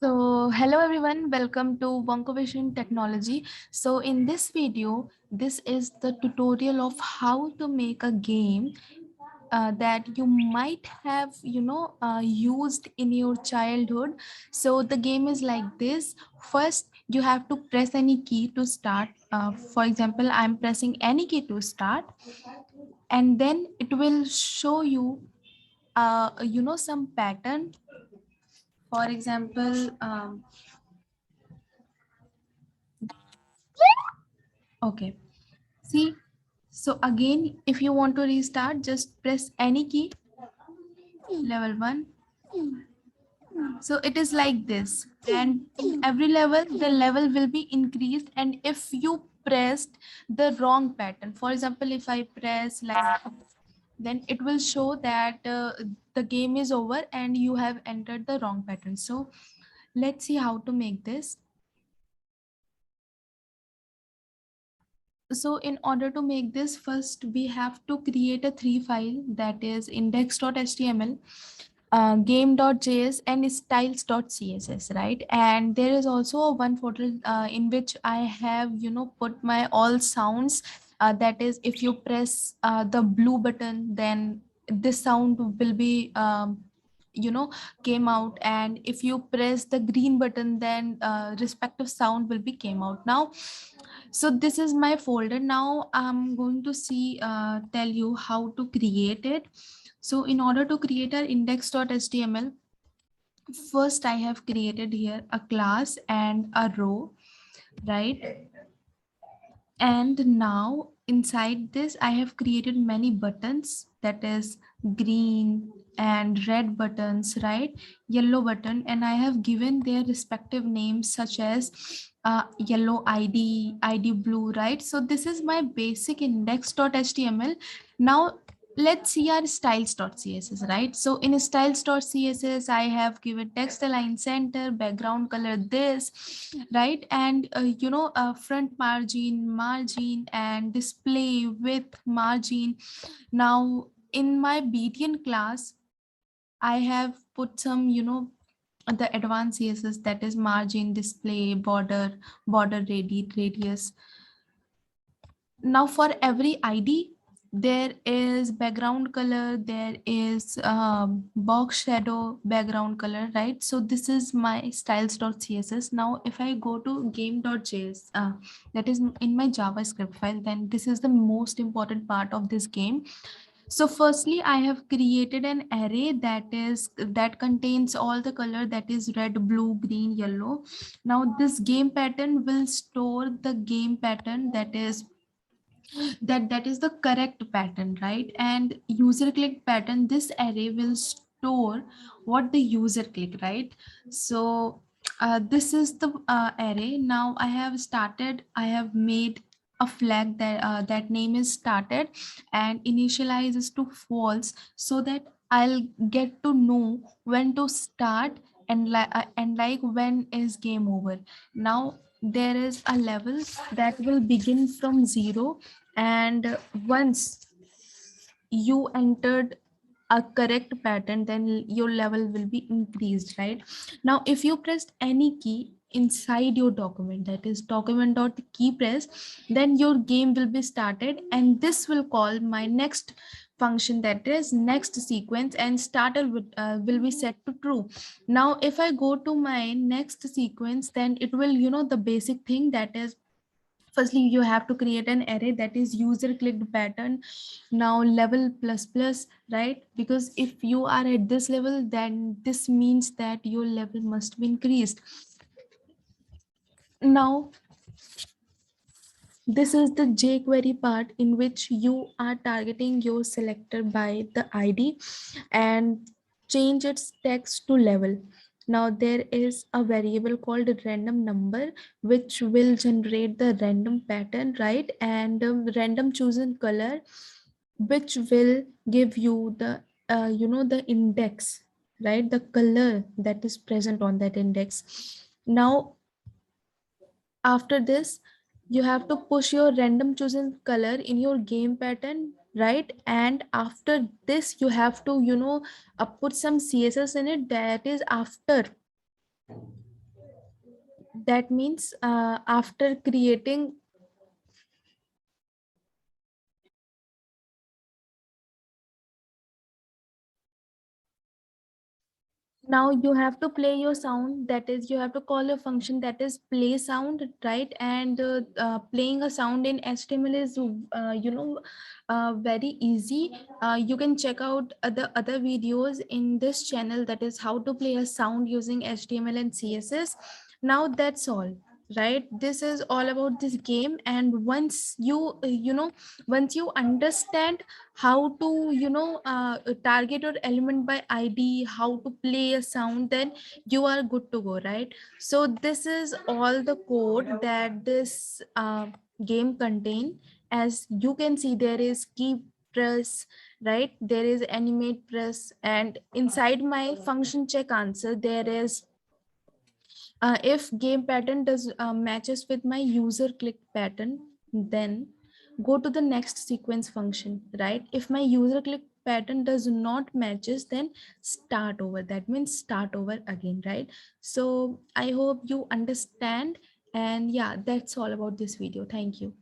So hello everyone, welcome to Vision Technology. So in this video, this is the tutorial of how to make a game that you might have used in your childhood. So the game is like this. First you have to press any key to start. For example, I'm pressing any key to start, and then it will show you some pattern. For example, okay, see. So again, if you want to restart, just press any key, level 1. So it is like this, and in every level the level will be increased. And if you pressed the wrong pattern, for example, if I press like, then it will show that the game is over and you have entered the wrong pattern. So let's see how to make this. So in order to make this, first we have to create a 3 file, that is index.html, game.js and styles.css, right? And there is also a one folder in which I have put my all sounds, that is, if you press the blue button, then this sound will be came out, and if you press the green button, then respective sound will be came out. Now, so this is my folder. Now I'm going to tell you how to create it. So in order to create our index.html, first I have created here a class and a row, right? And now inside this I have created many buttons, that is green and red buttons, right? Yellow button, and I have given their respective names, such as yellow id blue, right? So this is my basic index.html. Now let's see our styles.css, right? So in styles.css I have given text align center, background color this, right? And front margin and display width margin. Now in my btn class I have put some the advanced css, that is margin, display, border radius. Now for every id there is background color, there is box shadow background color, right? So this is my styles.css. Now if I go to game.js, that is in my javascript file, then this is the most important part of this game. So firstly I have created an array that contains all the color, that is red, blue, green, yellow. Now this game pattern will store the game pattern, that is the correct pattern, right? And user click pattern, this array will store what the user click, right? So this is the array. Now I have made a flag that name is started and initializes to false, so that I'll get to know when to start and like when is game over. Now there is a level that will begin from 0, and once you entered a correct pattern, then your level will be increased, right? Now if you pressed any key inside your document, that is document.key press, then your game will be started, and this will call my next function, that is next sequence, and starter will be set to true. Now if I go to my next sequence, then it will the basic thing, that is, firstly you have to create an array, that is user clicked pattern. Now level plus plus, right? Because if you are at this level, then this means that your level must be increased. Now this is the jQuery part, in which you are targeting your selector by the id and change its text to level. Now there is a variable called random number, which will generate the random pattern, right? And random chosen color, which will give you the the index, right? The color that is present on that index. Now after this, you have to push your random chosen color in your game pattern, right? And after this you have to put some css in it, that is after That means after creating, now you have to play your sound, that is you have to call a function that is play sound, right? And playing a sound in HTML is very easy. You can check out other videos in this channel, that is how to play a sound using HTML and CSS. Now that's all, right? This is all about this game. And once once you understand how to target your element by ID, how to play a sound, then you are good to go, right? So this is all the code that this game contain. As you can see, there is key press, right? There is animate press, and inside my function check answer there is if game pattern does matches with my user click pattern, then go to the next sequence function, right? If my user click pattern does not matches, then start over, that means start over again, right? So I hope you understand. And yeah, that's all about this video. Thank you.